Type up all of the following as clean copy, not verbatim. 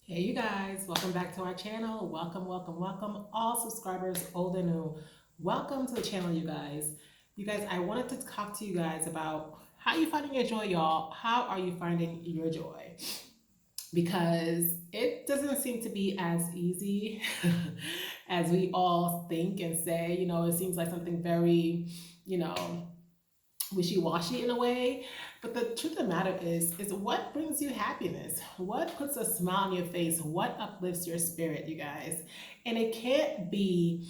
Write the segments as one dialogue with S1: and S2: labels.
S1: Hey you guys, welcome back to our channel. Welcome, all subscribers, old and new. Welcome to the channel, you guys. You guys, I wanted to talk to you guys about how you finding your joy, y'all. How are you finding your joy? Because it doesn't seem to be as easy as we all think and say. It seems like something very, you know, wishy-washy in a way. But the truth of the matter is what brings you happiness? What puts a smile on your face? What uplifts your spirit, you guys? And it can't be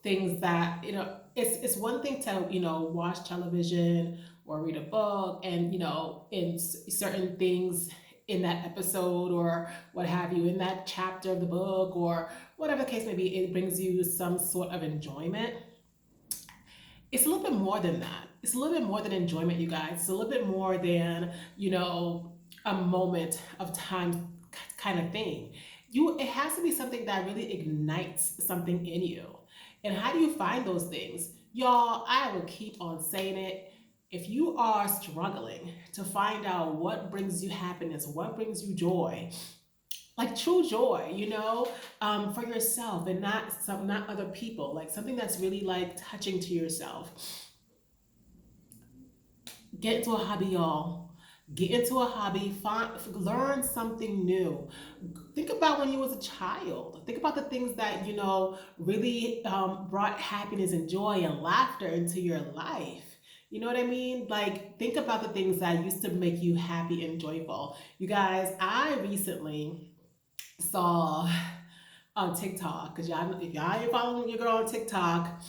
S1: things that, it's one thing to, watch television or read a book and, in certain things in that episode or what have you, in that chapter of the book or whatever the case may be, it brings you some sort of enjoyment. It's a little bit more than that. It's a little bit more than enjoyment, you guys. It's a little bit more than, a moment of time kind of thing. It has to be something that really ignites something in you. And how do you find those things? Y'all, I will keep on saying it. If you are struggling to find out what brings you happiness, what brings you joy, like true joy, for yourself and not other people, like something that's really like touching to yourself. Get into a hobby, y'all. Get into a hobby, learn something new. Think about when you was a child. Think about the things that really brought happiness and joy and laughter into your life. You know what I mean? Like, think about the things that used to make you happy and joyful. You guys, I recently saw on TikTok, because y'all, if y'all ain't following your girl on TikTok,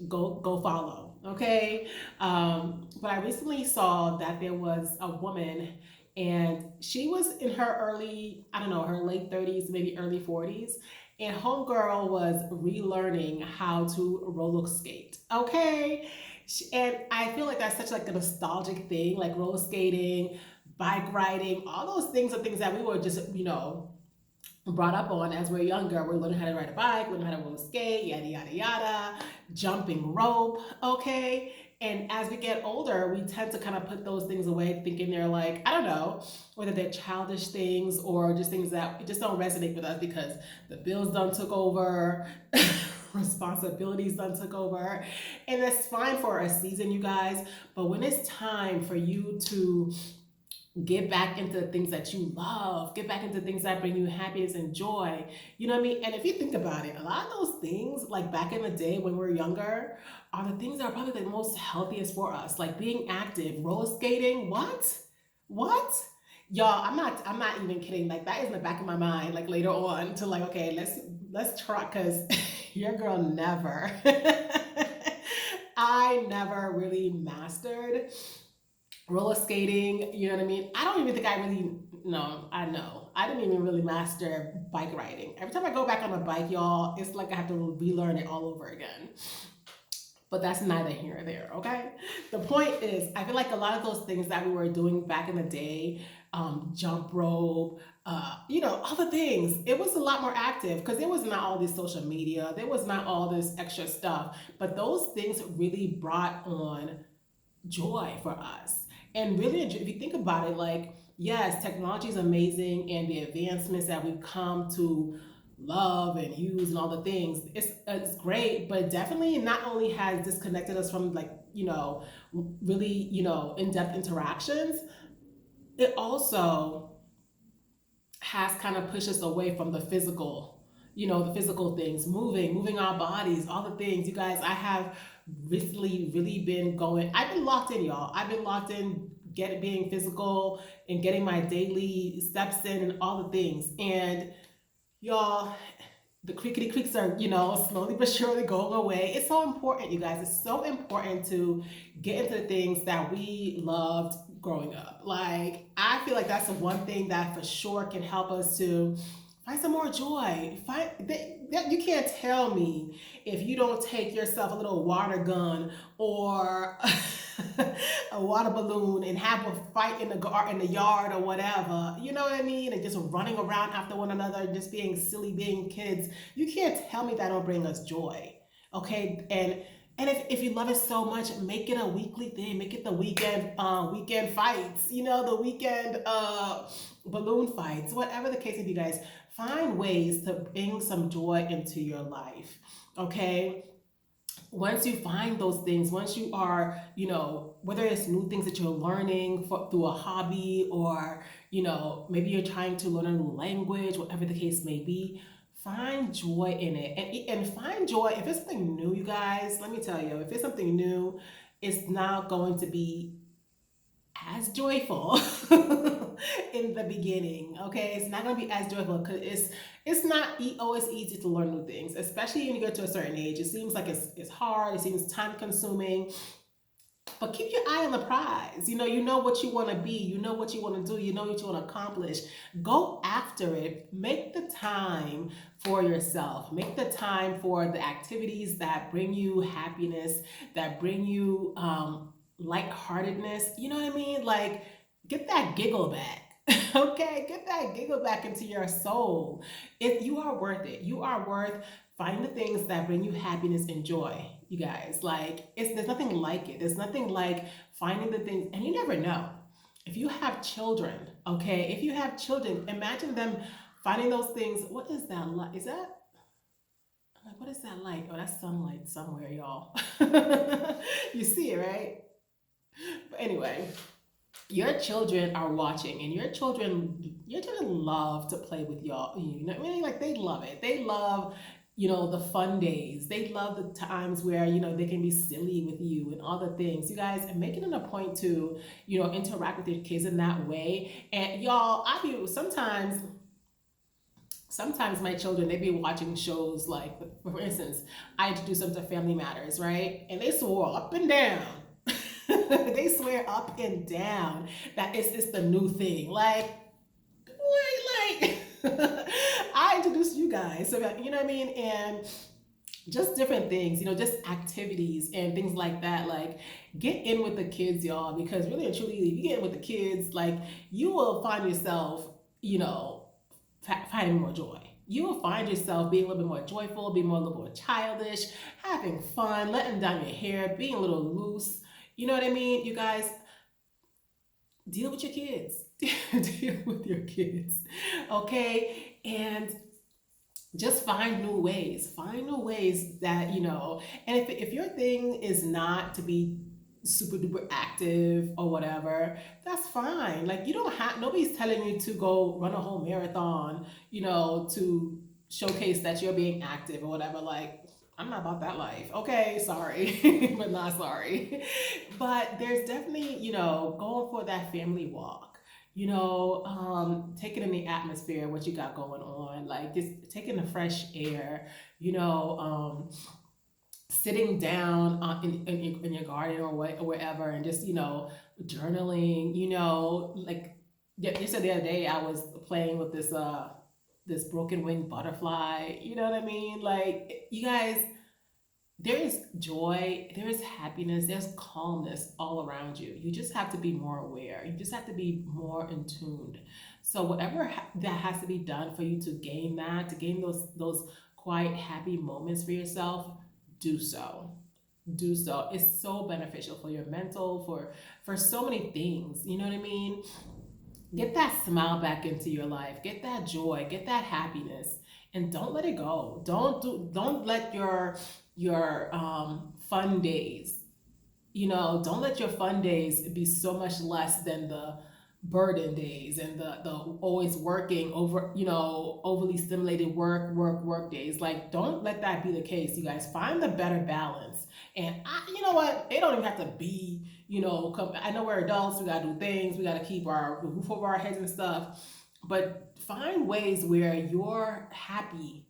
S1: go follow, okay? But I recently saw that there was a woman, and she was in her early, I don't know, her late 30s, maybe early 40s, and homegirl was relearning how to roller skate, okay? And I feel like that's such like a nostalgic thing, like roller skating, bike riding, all those things are things that we were just, brought up on as we're younger. We're learning how to ride a bike, learning how to roller skate, yada, yada, yada, jumping rope, okay? And as we get older, we tend to kind of put those things away, thinking they're like, I don't know, whether they're childish things or just things that just don't resonate with us because the bills done took over, responsibilities done took over. And that's fine for a season, you guys. But when it's time for you to get back into things that you love, get back into things that bring you happiness and joy. You know what I mean? And if you think about it, a lot of those things, like back in the day when we were younger, are the things that are probably the most healthiest for us. Like being active, roller skating. What? What? Y'all, I'm not even kidding. Like that is in the back of my mind, like later on to like, okay, let's try because your girl never I never really mastered roller skating, you know what I mean? I don't even think I really, no, I know. I didn't even really master bike riding. Every time I go back on a bike, y'all, it's like I have to relearn it all over again. But that's neither here nor there, okay? The point is, I feel like a lot of those things that we were doing back in the day, jump rope, all the things, it was a lot more active because there was not all this social media, there was not all this extra stuff. But those things really brought on joy for us. And really, if you think about it, like, yes, technology is amazing and the advancements that we've come to love and use and all the things, it's great, but definitely not only has disconnected us from like, really, in-depth interactions, it also has kind of pushed us away from the physical things, moving our bodies, all the things. You guys, I have recently really been going, I've been locked in, y'all. I've been locked in, being physical and getting my daily steps in and all the things. And y'all, the creaky creaks are, slowly but surely going away. It's so important, you guys. It's so important to get into the things that we loved growing up. Like, I feel like that's the one thing that for sure can help us to find some more joy. You can't tell me if you don't take yourself a little water gun or a water balloon and have a fight in the yard or whatever. You know what I mean? And just running around after one another, just being silly, being kids. You can't tell me that don't bring us joy. Okay, and if you love it so much, make it a weekly thing. Make it the weekend fights. The weekend balloon fights, whatever the case may be, guys. Find ways to bring some joy into your life. Okay, once you find those things, once you are, whether it's new things that you're learning through a hobby, or, maybe you're trying to learn a new language, whatever the case may be, find joy in it. And find joy, if it's something new, you guys, let me tell you, if it's something new, it's not going to be as joyful in the beginning. Okay, it's not going to be as joyful because it's not always easy to learn new things, especially when you get to a certain age. It seems like it's hard, it seems time consuming, but keep your eye on the prize. You know what you want to be, you know what you want to do, you know what you want to accomplish. Go after it. Make the time for yourself. Make the time for the activities that bring you happiness, that bring you lightheartedness. You know what I mean? Like, get that giggle back. Okay, get that giggle back into your soul. If you are worth it, you are worth finding the things that bring you happiness and joy. You guys, like, there's nothing like it. There's nothing like finding the things, and you never know. If you have children, okay, if you have children, imagine them finding those things. What is that like? Is that, I'm like, what is that like? Oh, that's sunlight somewhere, y'all. You see it, right? But anyway, your children are watching, and your children love to play with y'all. You know what I mean? Like, they love it. They love, the fun days. They love the times where, they can be silly with you and all the things. You guys, and making it a point to, interact with your kids in that way. And y'all, I do sometimes my children, they be watching shows like, for instance, I introduced them to Family Matters, right? And they swore up and down. They swear up and down that it's the new thing. Like, wait, like, I introduced you guys, so you know what I mean, and just different things, just activities and things like that. Like, get in with the kids, y'all, because really and truly, if you get in with the kids, like, you will find yourself, finding more joy. You will find yourself being a little bit more joyful, being a little more childish, having fun, letting down your hair, being a little loose. You know what I mean? You guys, deal with your kids. Deal with your kids. Okay? And just find new ways. Find new ways that, and if your thing is not to be super duper active or whatever, that's fine. Like, you don't have, nobody's telling you to go run a whole marathon, to showcase that you're being active or whatever. Like, I'm not about that life. Okay, sorry, but not sorry. But there's definitely, going for that family walk, taking in the atmosphere, what you got going on, like just taking the fresh air, sitting down in your garden or wherever, and just, journaling, like, just the other day I was playing with this broken winged butterfly. You know what I mean? Like, you guys, there is joy, there is happiness, there's calmness all around you. You just have to be more aware. You just have to be more in tuned. So whatever that has to be done for you to gain that, to gain those quiet, happy moments for yourself, do so. Do so. It's so beneficial for your mental, for so many things. You know what I mean? Get that smile back into your life. Get that joy. Get that happiness, and don't let it go. Don't let your fun days, don't let your fun days be so much less than the burden days, and the always working over, overly stimulated work days. Like, don't let that be the case. You guys, find the better balance. And you know what, it don't even have to be, I know we're adults, we gotta do things, we gotta keep the roof over our heads and stuff, but find ways where your happy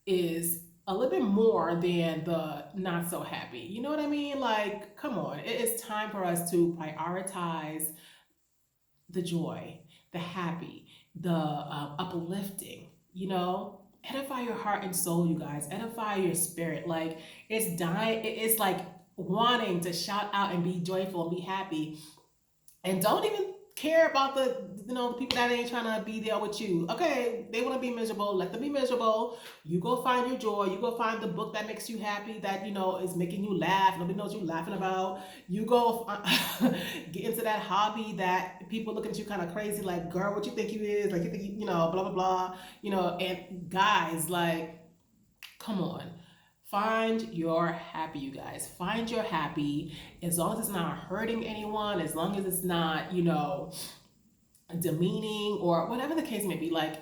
S1: is a little bit more than the not so happy. You know what I mean? Like, come on, it is time for us to prioritize the joy, the happy, the uplifting, edify your heart and soul, you guys, edify your spirit. Like, it's like wanting to shout out and be joyful and be happy, and don't even care about the people that ain't trying to be there with you. Okay, they want to be miserable. Let them be miserable. You go find your joy. You go find the book that makes you happy, that is making you laugh. Nobody knows you're laughing about. You go get into that hobby that people look at you kind of crazy, like, girl, what you think you is? Like, you think blah blah blah. And guys, like, come on. Find your happy, you guys. Find your happy, as long as it's not hurting anyone, as long as it's not, demeaning or whatever the case may be. Like,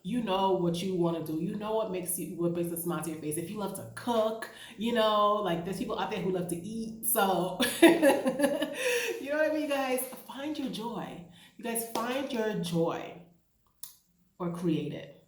S1: what you want to do. What makes a smile to your face. If you love to cook, like, there's people out there who love to eat. So, you know what I mean, guys? Find your joy. You guys, find your joy or create it.